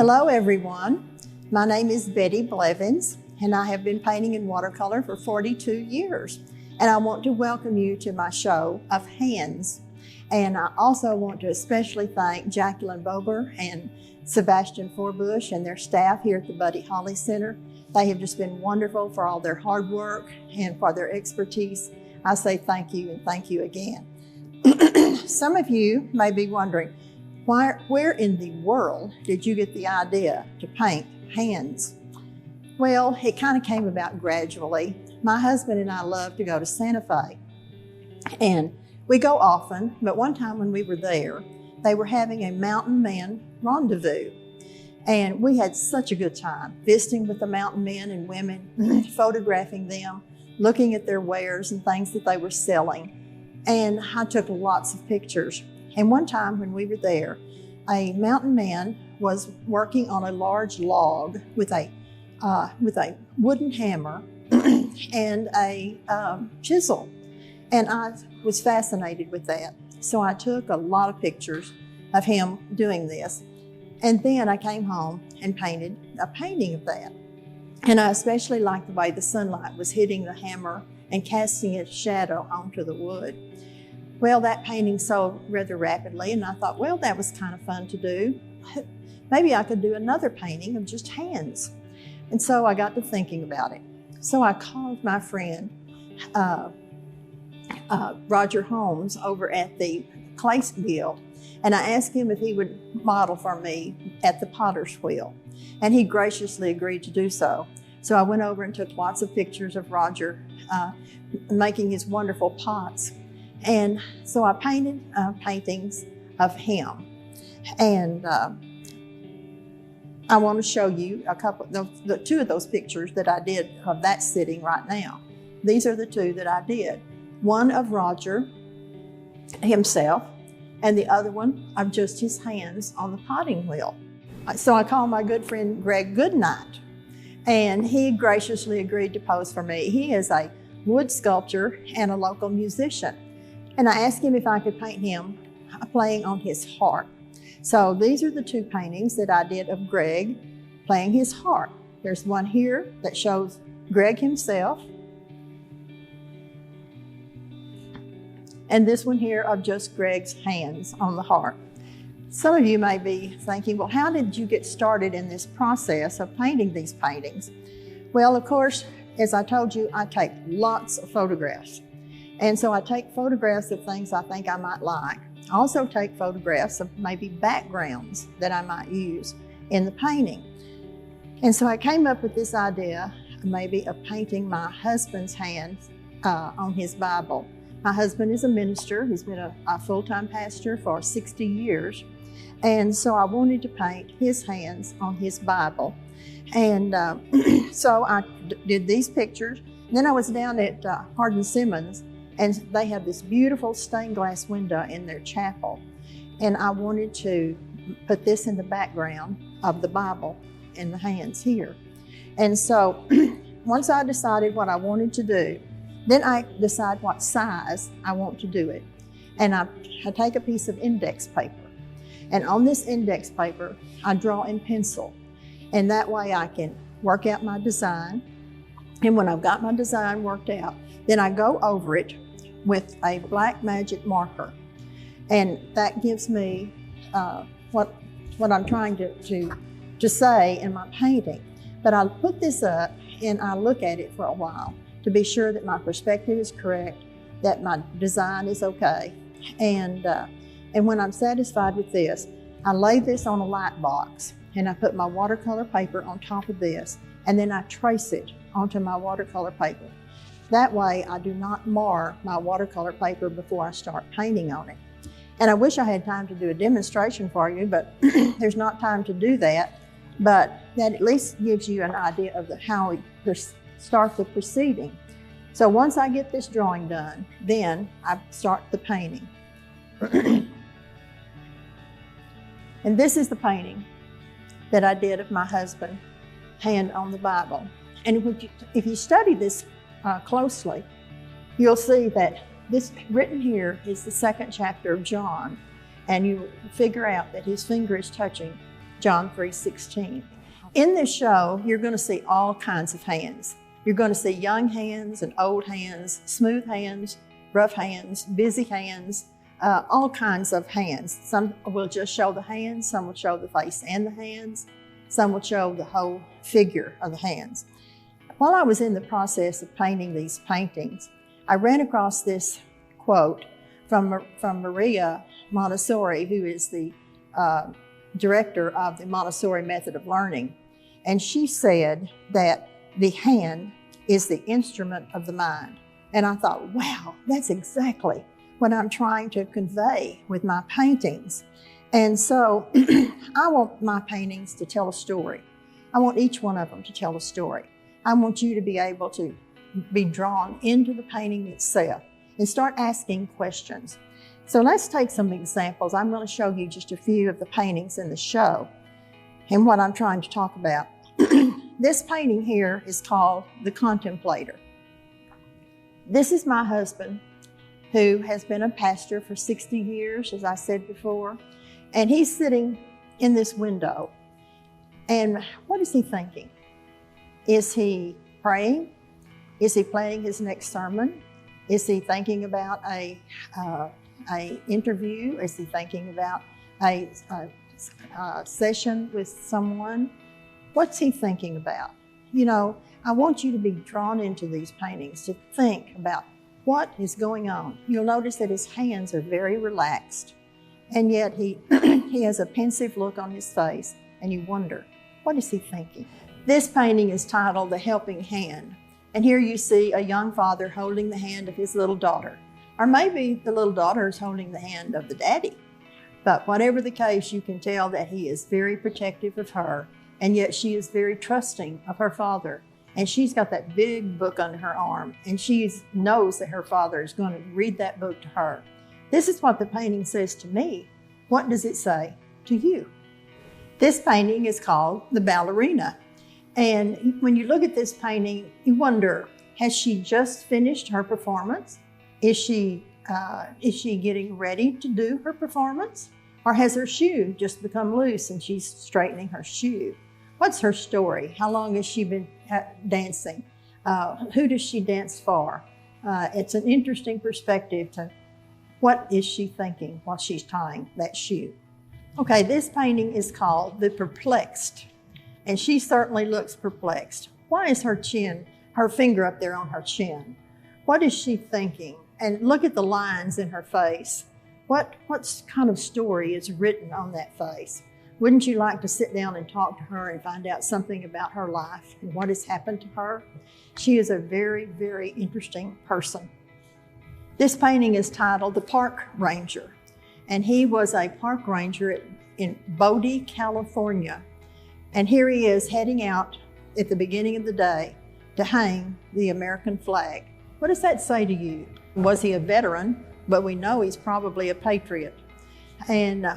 Hello everyone, my name is Betty Blevins and I have been painting in watercolor for 42 years. And I want to welcome you to my show of hands. And I also want to especially thank Jacqueline Bober and Sebastian Forbush and their staff here at the Buddy Holly Center. They have just been wonderful for all their hard work and for their expertise. I say thank you and thank you again. Some of you may be wondering, where in the world did you get the idea to paint hands? Well, it kind of came about gradually. My husband and I love to go to Santa Fe, and we go often, but one time when we were there, they were having a mountain man rendezvous, and we had such a good time visiting with the mountain men and women, photographing them, looking at their wares and things that they were selling, and I took lots of pictures. And one time when we were there, a mountain man was working on a large log with a wooden hammer and a chisel. And I was fascinated with that. So I took a lot of pictures of him doing this. And then I came home and painted a painting of that. And I especially liked the way the sunlight was hitting the hammer and casting its shadow onto the wood. Well, that painting sold rather rapidly, and I thought, well, that was kind of fun to do. Maybe I could do another painting of just hands. And so I got to thinking about it. So I called my friend, Roger Holmes, over at the Clay Guild, and I asked him if he would model for me at the Potter's Wheel. And he graciously agreed to do so. So I went over and took lots of pictures of Roger making his wonderful pots. And so I painted paintings of him. And I want to show you a couple, the two of those pictures that I did of that sitting right now. These are the two that I did. One of Roger himself, and the other one of just his hands on the potting wheel. So I called my good friend Greg Goodnight, and he graciously agreed to pose for me. He is a wood sculptor and a local musician. And I asked him if I could paint him playing on his harp. So these are the two paintings that I did of Greg playing his harp. There's one here that shows Greg himself, and this one here of just Greg's hands on the harp. Some of you may be thinking, well, how did you get started in this process of painting these paintings? Well, of course, as I told you, I take lots of photographs. And so I take photographs of things I think I might like. I also take photographs of maybe backgrounds that I might use in the painting. And so I came up with this idea maybe of painting my husband's hands on his Bible. My husband is a minister. He's been a full-time pastor for 60 years. And so I wanted to paint his hands on his Bible. And so I did these pictures. Then I was down at Hardin Simmons, and they have this beautiful stained glass window in their chapel. And I wanted to put this in the background of the Bible in the hands here. And so once I decided what I wanted to do, then I decide what size I want to do it. And I take a piece of index paper. And on this index paper, I draw in pencil. And that way I can work out my design. And when I've got my design worked out, then I go over it with a black magic marker. And that gives me what I'm trying to say in my painting. But I'll put this up and I look at it for a while to be sure that my perspective is correct, that my design is okay. And when I'm satisfied with this, I lay this on a light box and I put my watercolor paper on top of this, and then I trace it onto my watercolor paper. That way I do not mar my watercolor paper before I start painting on it. And I wish I had time to do a demonstration for you, but there's not time to do that. But that at least gives you an idea of how we start the proceeding. So once I get this drawing done, then I start the painting. And this is the painting that I did of my husband, hand on the Bible. And if you study this closely, you'll see that this written here is the second chapter of John, and you figure out that his finger is touching John 3:16. In this show, you're going to see all kinds of hands. You're going to see young hands and old hands, smooth hands, rough hands, busy hands, all kinds of hands. Some will just show the hands, some will show the face and the hands, some will show the whole figure of the hands. While I was in the process of painting these paintings, I ran across this quote from Maria Montessori, who is the director of the Montessori method of learning. And she said that the hand is the instrument of the mind. And I thought, wow, that's exactly what I'm trying to convey with my paintings. And so I want my paintings to tell a story. I want each one of them to tell a story. I want you to be able to be drawn into the painting itself and start asking questions. So let's take some examples. I'm going to show you just a few of the paintings in the show and what I'm trying to talk about. This painting here is called The Contemplator. This is my husband, who has been a pastor for 60 years, as I said before, and he's sitting in this window. And what is he thinking? Is he praying? Is he planning his next sermon? Is he thinking about a interview? Is he thinking about a session with someone? What's he thinking about? You know, I want you to be drawn into these paintings to think about what is going on. You'll notice that his hands are very relaxed, and yet he has a pensive look on his face, and you wonder, what is he thinking? This painting is titled The Helping Hand, and here you see a young father holding the hand of his little daughter, or maybe the little daughter is holding the hand of the daddy. But whatever the case, you can tell that he is very protective of her, and yet she is very trusting of her father. And she's got that big book under her arm, and she knows that her father is going to read that book to her. This is what the painting says to me. What does it say to you? This painting is called The Ballerina. And when you look at this painting, you wonder, has she just finished her performance? Is she getting ready to do her performance? Or has her shoe just become loose and she's straightening her shoe? What's her story? How long has she been dancing? Who does she dance for? It's an interesting perspective to what is she thinking while she's tying that shoe. Okay, this painting is called The Perplexed, and she certainly looks perplexed. Why is her finger up there on her chin? What is she thinking? And look at the lines in her face. What kind of story is written on that face? Wouldn't you like to sit down and talk to her and find out something about her life and what has happened to her? She is a very, very interesting person. This painting is titled The Park Ranger, and he was a park ranger in Bodie, California. And here he is heading out at the beginning of the day to hang the American flag. What does that say to you? Was he a veteran? But we know he's probably a patriot. And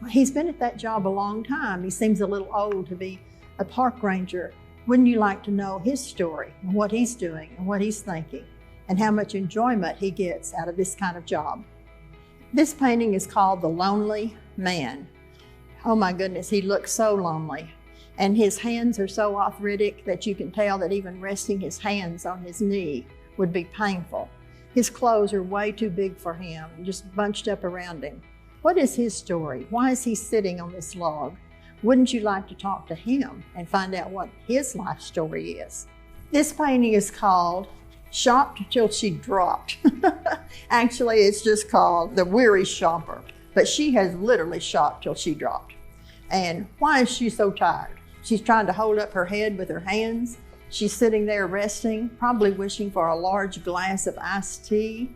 he's been at that job a long time. He seems a little old to be a park ranger. Wouldn't you like to know his story and what he's doing and what he's thinking and how much enjoyment he gets out of this kind of job? This painting is called The Lonely Man. Oh my goodness, he looks so lonely. And his hands are so arthritic that you can tell that even resting his hands on his knee would be painful. His clothes are way too big for him, just bunched up around him. What is his story? Why is he sitting on this log? Wouldn't you like to talk to him and find out what his life story is? This painting is called Shopped Till She Dropped. Actually, it's just called The Weary Shopper, but she has literally shopped till she dropped. And why is she so tired? She's trying to hold up her head with her hands. She's sitting there resting, probably wishing for a large glass of iced tea.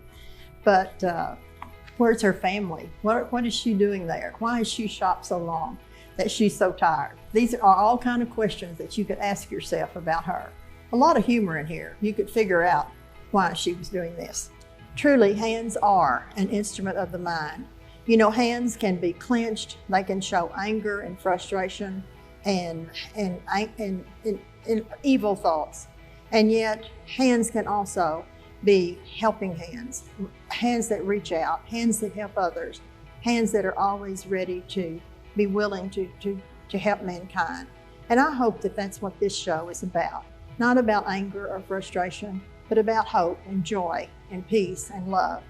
But where's her family? What is she doing there? Why has she shopped so long that she's so tired? These are all kind of questions that you could ask yourself about her. A lot of humor in here. You could figure out why she was doing this. Truly, hands are an instrument of the mind. You know, hands can be clenched. They can show anger and frustration and evil thoughts. And yet, hands can also be helping hands, hands that reach out, hands that help others, hands that are always ready to be willing to to help mankind. And I hope that that's what this show is about. Not about anger or frustration, but about hope and joy and peace and love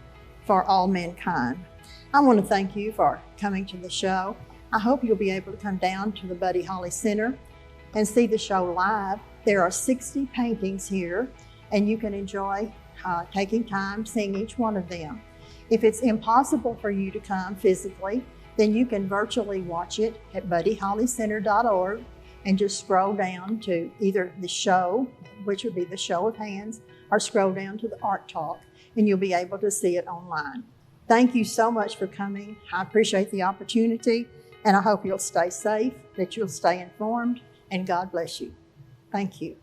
for all mankind. I want to thank you for coming to the show. I hope you'll be able to come down to the Buddy Holly Center and see the show live. There are 60 paintings here, and you can enjoy taking time seeing each one of them. If it's impossible for you to come physically, then you can virtually watch it at buddyhollycenter.org and just scroll down to either the show, which would be the show of hands, or scroll down to the art talk, and you'll be able to see it online. Thank you so much for coming. I appreciate the opportunity, and I hope you'll stay safe, that you'll stay informed, and God bless you. Thank you.